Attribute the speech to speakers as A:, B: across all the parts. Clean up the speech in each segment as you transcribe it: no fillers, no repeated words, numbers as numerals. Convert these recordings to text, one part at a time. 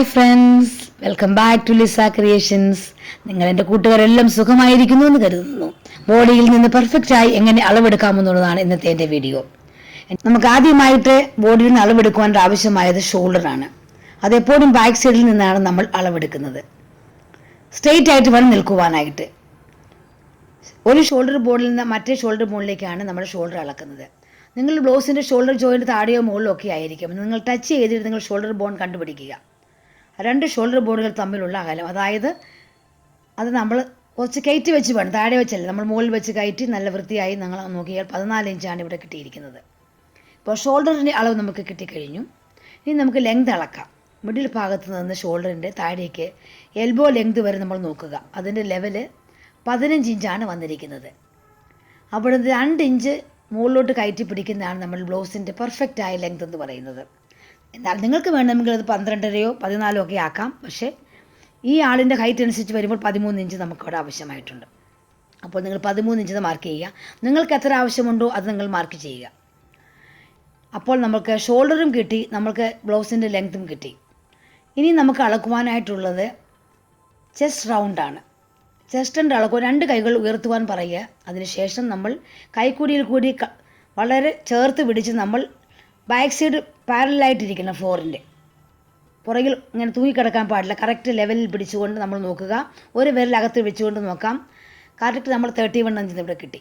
A: Hi friends, welcome back to Lisa creations. നിങ്ങൾ എൻ്റെ കൂട്ടുകാരെല്ലാം സുഖമായിരിക്കുന്നു എന്ന് കരുതുന്നു. ബോഡിയിൽ നിന്ന് പെർഫെക്റ്റായി എങ്ങനെ അളവെടുക്കാമെന്നുള്ളതാണ് ഇന്നത്തെ എൻ്റെ വീഡിയോ. നമുക്ക് ആദ്യമായിട്ട് ബോഡിയിൽ നിന്ന് അളവെടുക്കുവാൻ ആവശ്യമായത് ഷോൾഡറാണ്. അതെപ്പോഴും ബാക്ക് സൈഡിൽ നിന്നാണ് നമ്മൾ അളവെടുക്കുന്നത്. സ്ട്രെയിറ്റ് ആയിട്ട് വേണം നിൽക്കുവാനായിട്ട്. ഒരു ഷോൾഡർ ബോണിൽ നിന്ന് മറ്റേ ഷോൾഡർ ബോണിലേക്കാണ് നമ്മൾ ഷോൾഡർ അളക്കുന്നത്. നിങ്ങൾ ബ്ലൗസിൻ്റെ ഷോൾഡർ ജോയിൻറ്റ് താഴെയോ മുകളിലോ ഒക്കെ ആയിരിക്കും. നിങ്ങൾ ടച്ച് ചെയ്തിട്ട് നിങ്ങൾ ഷോൾഡർ ബോൺ കണ്ടുപിടിക്കുക. രണ്ട് ഷോൾഡർ ബോണുകൾ തമ്മിലുള്ള അകലം, അതായത് അത് നമ്മൾ കുറച്ച് കയറ്റി വെച്ച് വേണം, താഴെ വെച്ചല്ല, നമ്മൾ മുകളിൽ വെച്ച് കയറ്റി നല്ല വൃത്തിയായി നിങ്ങൾ നോക്കിയാൽ 14 ഇഞ്ചാണ് ഇവിടെ കിട്ടിയിരിക്കുന്നത്. ഇപ്പോൾ ഷോൾഡറിൻ്റെ അളവ് നമുക്ക് കിട്ടിക്കഴിഞ്ഞു. ഇനി നമുക്ക് ലെങ്ത് അളക്കാം. മിഡിൽ ഭാഗത്ത് നിന്ന് ഷോൾഡറിൻ്റെ താഴേക്ക് എൽബോ ലെങ്ത് വരെ നമ്മൾ നോക്കുക. അതിൻ്റെ ലെവല് 15 ഇഞ്ചാണ് വന്നിരിക്കുന്നത്. അവിടെ 2 ഇഞ്ച് മുകളിലോട്ട് കയറ്റി പിടിക്കുന്നതാണ് നമ്മൾ ബ്ലൗസിൻ്റെ പെർഫെക്റ്റായ ലെങ്ത് എന്ന് പറയുന്നത്. എന്നാൽ നിങ്ങൾക്ക് വേണമെങ്കിൽ അത് 12.5 14 ഒക്കെ ആക്കാം. പക്ഷേ ഈ ആളിൻ്റെ ഹൈറ്റ് അനുസരിച്ച് വരുമ്പോൾ 13 ഇഞ്ച് നമുക്കവിടെ ആവശ്യമായിട്ടുണ്ട്. അപ്പോൾ നിങ്ങൾ 13 ഇഞ്ച് മാർക്ക് ചെയ്യുക. നിങ്ങൾക്ക് എത്ര ആവശ്യമുണ്ടോ അത് നിങ്ങൾ മാർക്ക് ചെയ്യുക. അപ്പോൾ നമുക്ക് ഷോൾഡറും കിട്ടി, നമുക്ക് ബ്ലൗസിൻ്റെ ലെങ്ത്തും കിട്ടി. ഇനി നമുക്ക് അളക്കുവാനായിട്ടുള്ളത് ചെസ്റ്റ് റൗണ്ടാണ്. ചെസ്റ്റിൻ്റെ അളക്കുക, 2 കൈകൾ ഉയർത്തുവാൻ പറയുക. അതിനുശേഷം നമ്മൾ കൈക്കൂടിയിൽ കൂടി വളരെ ചേർത്ത് പിടിച്ച് നമ്മൾ ബാക്ക് സൈഡ് പാരലായിട്ടിരിക്കണം. ഫ്ലോറിൻ്റെ പുറകിൽ ഇങ്ങനെ തൂങ്ങിക്കിടക്കാൻ പാടില്ല. കറക്റ്റ് ലെവലിൽ പിടിച്ചുകൊണ്ട് നമ്മൾ നോക്കുക. ഒരു വിരലകത്ത് വെച്ചുകൊണ്ട് നോക്കാം. കറക്റ്റ് നമ്മൾ 31 ഇഞ്ച് ഇവിടെ കിട്ടി.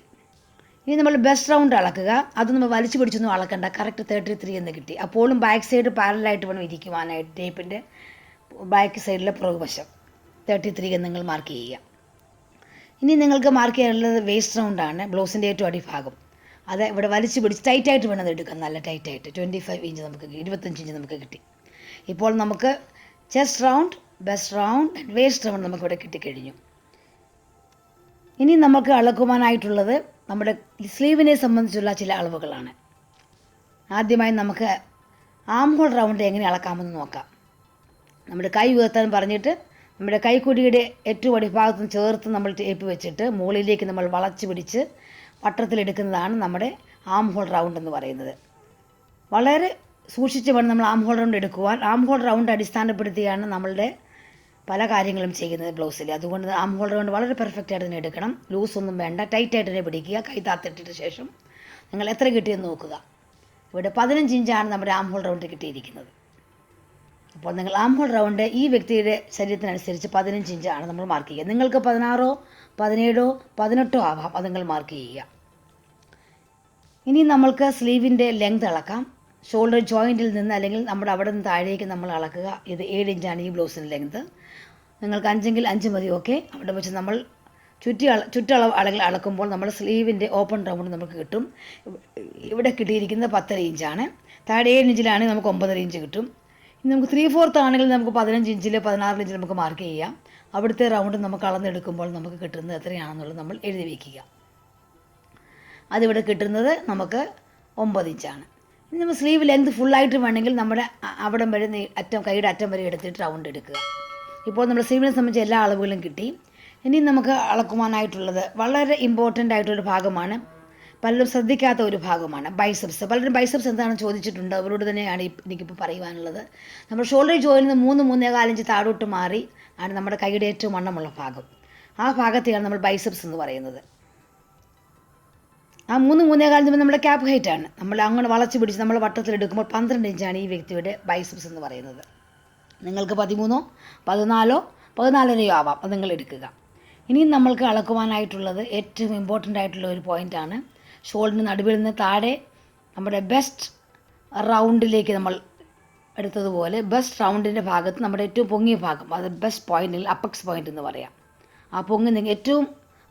A: ഇനി നമ്മൾ ബെസ്റ്റ് റൗണ്ട് അളക്കുക. അത് നമ്മൾ വലിച്ചു പിടിച്ചൊന്നും അളക്കണ്ട. കറക്റ്റ് 33 എന്ന് കിട്ടി. അപ്പോഴും ബാക്ക് സൈഡ് പാരലായിട്ട് വേണം ഇരിക്കുവാനായിട്ട്. ടേപ്പിൻ്റെ ബാക്ക് സൈഡിലെ പുറകുവശം 33 എന്ന് നിങ്ങൾ മാർക്ക് ചെയ്യുക. ഇനി നിങ്ങൾക്ക് മാർക്ക് ചെയ്യാനുള്ളത് വേസ്റ്റ് റൗണ്ടാണ്, ബ്ലൗസിൻ്റെ ഏറ്റവും അടിഭാഗം. അത് ഇവിടെ വലിച്ചു പിടിച്ച് ടൈറ്റായിട്ട് വേണം അത് എടുക്കാൻ, നല്ല ടൈറ്റായിട്ട്. 25 ഇഞ്ച് നമുക്ക് 25 ഇഞ്ച് നമുക്ക് കിട്ടി. ഇപ്പോൾ നമുക്ക് chest round, best round and waste round നമുക്കിവിടെ കിട്ടിക്കഴിഞ്ഞു. ഇനി നമുക്ക് അളക്കുവാനായിട്ടുള്ളത് നമ്മുടെ സ്ലീവിനെ സംബന്ധിച്ചുള്ള ചില അളവുകളാണ്. ആദ്യമായി നമുക്ക് ആം ഹോൾ റൗണ്ട് എങ്ങനെ അളക്കാമെന്ന് നോക്കാം. നമ്മുടെ കൈ ഉയർത്താൻ പറഞ്ഞിട്ട് നമ്മുടെ കൈക്കുടിയുടെ ഏറ്റവും അടിഭാഗത്ത് ചേർത്ത് നമ്മൾ ടേപ്പ് വെച്ചിട്ട് മുകളിലേക്ക് നമ്മൾ വളച്ച് പിടിച്ച് വട്ടത്തിലെടുക്കുന്നതാണ് നമ്മുടെ ആം ഹോൾ റൗണ്ട് എന്ന് പറയുന്നത്. വളരെ സൂക്ഷിച്ച് വേണം നമ്മൾ ആം ഹോൾ റൗണ്ട് എടുക്കുവാൻ. ആം ഹോൾ റൗണ്ട് അടിസ്ഥാനപ്പെടുത്തിയാണ് നമ്മളുടെ പല കാര്യങ്ങളും ചെയ്യുന്നത് ബ്ലൗസിൽ. അതുകൊണ്ട് ആം ഹോൾ റൗണ്ട് വളരെ പെർഫെക്റ്റ് ആയിട്ട് തന്നെ എടുക്കണം. ലൂസൊന്നും വേണ്ട, ടൈറ്റായിട്ട് തന്നെ പിടിക്കുക. കൈ താത്തിട്ടിട്ട് ശേഷം നിങ്ങൾ എത്ര കിട്ടിയെന്ന് നോക്കുക. ഇവിടെ 15 ഇഞ്ചാണ് നമ്മുടെ ആം ഹോൾ റൗണ്ട് കിട്ടിയിരിക്കുന്നത്. അപ്പോൾ നിങ്ങൾ ആം ഹോൾ റൗണ്ട് ഈ വ്യക്തിയുടെ ശരീരത്തിനനുസരിച്ച് 15 ഇഞ്ചാണ് നമ്മൾ മാർക്ക് ചെയ്യുക. നിങ്ങൾക്ക് 16, 17, 18 ആവാം, അത് നിങ്ങൾ മാർക്ക് ചെയ്യുക. ഇനി നമ്മൾക്ക് സ്ലീവിൻ്റെ ലെങ്ത് അളക്കാം. ഷോൾഡർ ജോയിൻറ്റിൽ നിന്ന് അല്ലെങ്കിൽ നമ്മുടെ അവിടെ നിന്ന് താഴേക്ക് നമ്മൾ അളക്കുക. ഇത് 7 ഇഞ്ചാണ് ഈ ബ്ലൗസിൻ്റെ ലെങ്ത്. നിങ്ങൾക്ക് 5 5 മതി, ഓക്കെ. അവിടെ വെച്ച് നമ്മൾ ചുറ്റളവ് അളക്കുമ്പോൾ നമ്മൾ സ്ലീവിൻ്റെ ഓപ്പൺ റൗണ്ട് നമുക്ക് കിട്ടും. ഇവിടെ കിട്ടിയിരിക്കുന്നത് 10.5 ഇഞ്ചാണ്. താഴെ 7 ഇഞ്ചിലാണെങ്കിൽ നമുക്ക് 9.5 ഇഞ്ച് കിട്ടും. ഇനി നമുക്ക് 3/4 ആണെങ്കിൽ നമുക്ക് 15 ഇഞ്ചിൽ 16 ഇഞ്ചിൽ നമുക്ക് മാർക്ക് ചെയ്യാം. അവിടുത്തെ റൗണ്ട് നമുക്ക് അളന്നെടുക്കുമ്പോൾ നമുക്ക് കിട്ടുന്നത് എത്രയാണെന്നുള്ളത് നമ്മൾ എഴുതി വയ്ക്കുക. അതിവിടെ കിട്ടുന്നത് നമുക്ക് 9 ഇഞ്ചാണ്. ഇനി നമ്മൾ സ്ലീവ് ലെങ്ത് ഫുള്ളായിട്ട് വേണമെങ്കിൽ നമ്മുടെ അവിടം വരെ കൈയുടെ അറ്റം വരെ എടുത്തിട്ട് റൗണ്ട് എടുക്കുക. ഇപ്പോൾ നമ്മൾ സ്ലീവിനെ സംബന്ധിച്ച് എല്ലാ അളവുകളും കിട്ടി. ഇനി നമുക്ക് അളക്കുവാനായിട്ടുള്ളത് വളരെ ഇമ്പോർട്ടൻ്റ് ആയിട്ടൊരു ഭാഗമാണ്, പലരും ശ്രദ്ധിക്കാത്ത ഒരു ഭാഗമാണ് ബൈസെപ്സ്. പലരും ബൈസെപ്സ് എന്താണെന്ന് ചോദിച്ചിട്ടുണ്ട്. അവരോട് തന്നെയാണ് എനിക്കിപ്പോൾ പറയുവാനുള്ളത്. നമ്മൾ ഷോൾഡർ ജോയിനിൽ നിന്ന് 3-3.25 ഇഞ്ച് താഴോട്ട് മാറി ആണ് നമ്മുടെ കൈയുടെ ഏറ്റവും വണ്ണമുള്ള ഭാഗം. ആ ഭാഗത്തെയാണ് നമ്മൾ ബൈസെപ്സ് എന്ന് പറയുന്നത്. ആ 3-3.25 ഇഞ്ച് നമ്മുടെ ക്യാപ്പ് ഹൈറ്റാണ്. നമ്മൾ അങ്ങനെ വളച്ച് പിടിച്ച് നമ്മൾ വട്ടത്തിലെടുക്കുമ്പോൾ 12 ഇഞ്ചാണ് ഈ വ്യക്തിയുടെ ബൈസെപ്സ് എന്ന് പറയുന്നത്. നിങ്ങൾക്ക് 13, 14, 14.5 ആവാം, അത് നിങ്ങൾ എടുക്കുക. ഇനി നമ്മൾക്ക് അളക്കുവാനായിട്ടുള്ളത് ഏറ്റവും ഇമ്പോർട്ടൻ്റ് ആയിട്ടുള്ള ഒരു പോയിൻ്റാണ്. ഷോൾഡറിന് നടുവിൽ നിന്ന് താഴെ നമ്മുടെ ബെസ്റ്റ് റൗണ്ടിലേക്ക് നമ്മൾ എടുത്തതുപോലെ ബെസ്റ്റ് റൗണ്ടിൻ്റെ ഭാഗത്ത് നമ്മുടെ ഏറ്റവും പൊങ്ങിയ ഭാഗം, അത് ബെസ്റ്റ് പോയിൻറ്റിൽ അപ്പക്സ് പോയിൻ്റ് എന്ന് പറയാം. ആ പൊങ്ങി ഏറ്റവും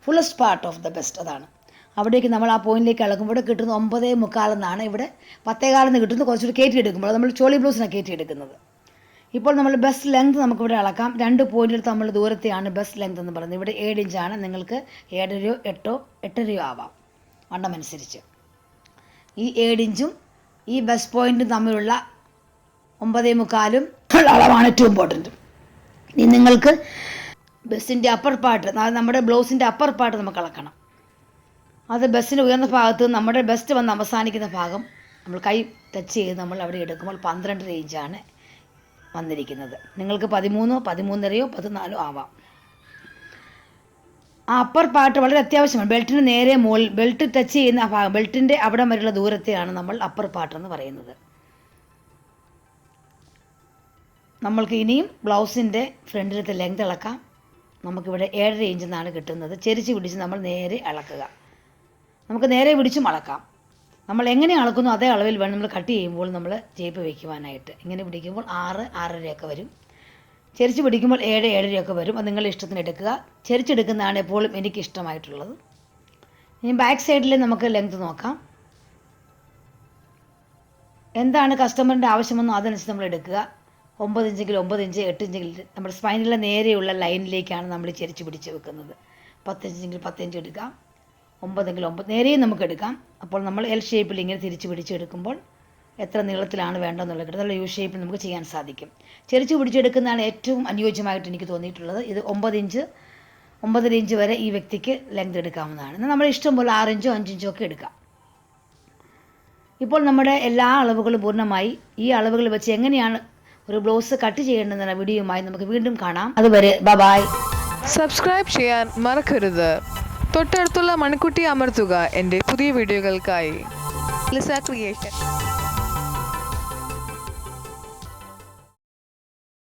A: fullest part of the best, അതാണ്. അവിടേക്ക് നമ്മൾ ആ പോയിൻറ്റിലേക്ക് അളക്കുമ്പോൾ ഇവിടെ കിട്ടുന്നത് 9.25 എന്നാണ്. ഇവിടെ 10.25 എന്ന് കിട്ടുന്നത് കുറച്ചുകൂടി കയറ്റിയെടുക്കുമ്പോൾ നമ്മൾ ചോളി ബ്ലൗസിനാണ് കയറ്റിയെടുക്കുന്നത്. ഇപ്പോൾ നമ്മൾ ബെസ്റ്റ് ലെങ്ത് നമുക്കിവിടെ അളക്കാം. 2 പോയിൻറ്റിൽ നമ്മൾ ദൂരത്തെയാണ് ബെസ്റ്റ് ലെങ്ത് എന്ന് പറയുന്നത്. ഇവിടെ 7 ഇഞ്ചാണ്. നിങ്ങൾക്ക് 7.5, 8, 8.5 ആവാം വണ്ണമനുസരിച്ച്. ഈ 7 ഇഞ്ചും ഈ ബെസ്റ്റ് പോയിൻറ്റും തമ്മിലുള്ള 9.25 ഉള്ള അളവാണ് ഏറ്റവും ഇമ്പോർട്ടൻറ്റ്. ഇനി നിങ്ങൾക്ക് ബെസ്റ്റിൻ്റെ അപ്പർ പാർട്ട്, നമ്മുടെ ബ്ലൗസിൻ്റെ അപ്പർ പാർട്ട് നമുക്ക് അളക്കണം. അത് ബെസ്റ്റിൻ്റെ ഉയർന്ന ഭാഗത്ത് നമ്മുടെ ബെസ്റ്റ് വന്ന് അവസാനിക്കുന്ന ഭാഗം നമ്മൾ കൈ ടച്ച് ചെയ്ത് നമ്മൾ അവിടെ എടുക്കുമ്പോൾ 12.5 ഇഞ്ചാണ് വന്നിരിക്കുന്നത്. നിങ്ങൾക്ക് 13, 13.5, 14 ആവാം. ആ അപ്പർ പാർട്ട് വളരെ അത്യാവശ്യമാണ്. ബെൽറ്റിന് നേരെ മുകളിൽ ബെൽറ്റ് ടച്ച് ചെയ്യുന്ന ആ ഭാഗം, ബെൽറ്റിൻ്റെ അവിടെ വരെയുള്ള ദൂരത്തെയാണ് നമ്മൾ അപ്പർ പാർട്ട് എന്ന് പറയുന്നത്. നമ്മൾക്ക് ഇനിയും ബ്ലൗസിൻ്റെ ഫ്രണ്ടിലത്തെ ലെങ്ത് അളക്കാം. നമുക്കിവിടെ 7.5 ഇഞ്ച് എന്നാണ് കിട്ടുന്നത്. ചെരിച്ച് പിടിച്ച് നമ്മൾ നേരെ അളക്കുക. നമുക്ക് നേരെ പിടിച്ചും അളക്കാം. നമ്മൾ എങ്ങനെ അളക്കുന്നു അതേ അളവിൽ വേണം നമ്മൾ കട്ട് ചെയ്യുമ്പോൾ നമ്മൾ ജേപ്പ് വയ്ക്കുവാനായിട്ട്. ഇങ്ങനെ പിടിക്കുമ്പോൾ 6, 6.5 വരും. ചെരിച്ച് പിടിക്കുമ്പോൾ 7, 7.5 വരും. അത് നിങ്ങളുടെ ഇഷ്ടത്തിന് എടുക്കുക. ചെരിച്ചെടുക്കുന്നതാണ് എപ്പോഴും എനിക്കിഷ്ടമായിട്ടുള്ളത്. ഇനി ബാക്ക് സൈഡിൽ നമുക്ക് ലെങ്ത് നോക്കാം. എന്താണ് കസ്റ്റമറിൻ്റെ ആവശ്യമെന്നോ അതനുസരിച്ച് നമ്മൾ എടുക്കുക. 9 ഇഞ്ചെങ്കിൽ 9 ഇഞ്ച്, 8 ഇഞ്ചെങ്കിൽ നമ്മുടെ സ്പൈനിലെ നേരെയുള്ള ലൈനിലേക്കാണ് നമ്മൾ ചെരിച്ച് പിടിച്ച് വെക്കുന്നത്. 10 ഇഞ്ചെങ്കിൽ 10 ഇഞ്ച് എടുക്കാം. 9 എങ്കിൽ 9 നേരെയും നമുക്ക് എടുക്കാം. അപ്പോൾ നമ്മൾ എൽ ഷേപ്പിൽ ഇങ്ങനെ തിരിച്ച് പിടിച്ചെടുക്കുമ്പോൾ എത്ര നീളത്തിലാണ് വേണ്ടതെന്നുള്ള കിട്ടും. നല്ല യു ഷേപ്പിൽ നമുക്ക് ചെയ്യാൻ സാധിക്കും. ചെരിച്ച് പിടിച്ചെടുക്കുന്നതാണ് ഏറ്റവും അനുയോജ്യമായിട്ട് എനിക്ക് തോന്നിയിട്ടുള്ളത്. ഇത് 9 ഇഞ്ച്, 9.5 ഇഞ്ച് വരെ ഈ വ്യക്തിക്ക് ലെങ്ത് എടുക്കാവുന്നതാണ്. എന്നാൽ നമ്മുടെ ഇഷ്ടം പോലെ 6 ഇഞ്ചോ 5 ഇഞ്ചോ ഒക്കെ എടുക്കാം. ഇപ്പോൾ നമ്മുടെ എല്ലാ അളവുകളും പൂർണ്ണമായി. ഈ അളവുകൾ വെച്ച് എങ്ങനെയാണ് ഒരു ബ്ലൗസ് കട്ട് ചെയ്യേണ്ടതെന്ന വീഡിയോയുമായി നമുക്ക് വീണ്ടും കാണാം. അതുവരെ ബൈ.
B: സബ്സ്ക്രൈബ് ചെയ്യാൻ മറക്കരുത്. തൊട്ടടുത്തുള്ള മണിക്കുട്ടി അമർത്തുക എൻ്റെ പുതിയ വീഡിയോകൾക്കായി. Lisa creation.